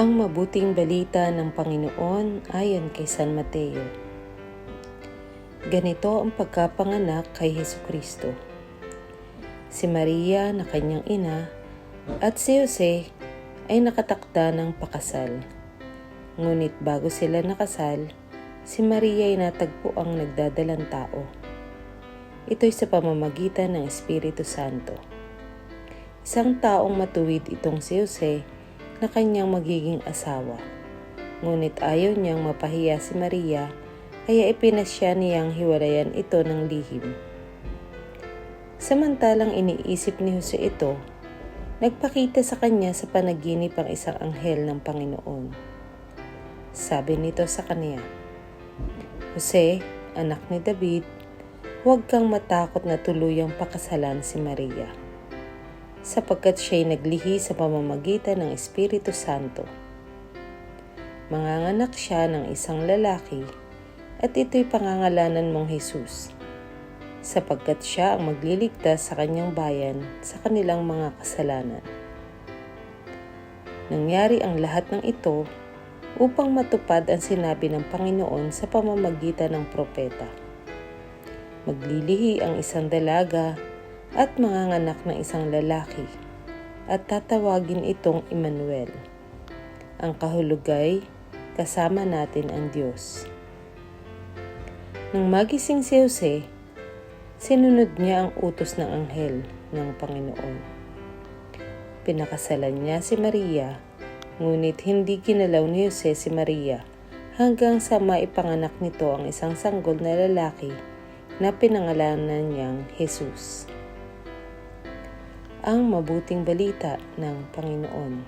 Ang mabuting balita ng Panginoon ayon kay San Mateo. Ganito ang pagkapanganak kay Hesukristo. Si Maria na kanyang ina at si Jose ay nakatakda ng pakasal. Ngunit bago sila nakasal, si Maria ay natagpo ang nagdadalang tao. Ito'y sa pamamagitan ng Espiritu Santo. Isang taong matuwid itong si Jose na kanyang magiging asawa. Ngunit ayaw niyang mapahiya si Maria, kaya ipinasya niyang hiwalayan ito ng lihim. Samantalang iniisip ni Jose ito, nagpakita sa kanya sa panaginip ang isang anghel ng Panginoon. Sabi nito sa kanya, "Jose, anak ni David, huwag kang matakot na tuluyang pakasalan si Maria, sapagkat siya'y naglihi sa pamamagitan ng Espiritu Santo. Manganganak siya ng isang lalaki at ito'y pangangalanan mong Jesus, sapagkat siya ang magliligtas sa kanyang bayan sa kanilang mga kasalanan." Nangyari ang lahat ng ito upang matupad ang sinabi ng Panginoon sa pamamagitan ng propeta. Maglilihi ang isang dalaga at manganganak ng isang lalaki, at tatawagin itong Emmanuel. Ang kahulugay, kasama natin ang Diyos. Nang magising si Jose, sinunod niya ang utos ng anghel ng Panginoon. Pinakasalan niya si Maria, ngunit hindi ginalaw ni Jose si Maria hanggang sa maipanganak nito ang isang sanggol na lalaki na pinangalanan niyang Jesus. Ang mabuting balita ng Panginoon.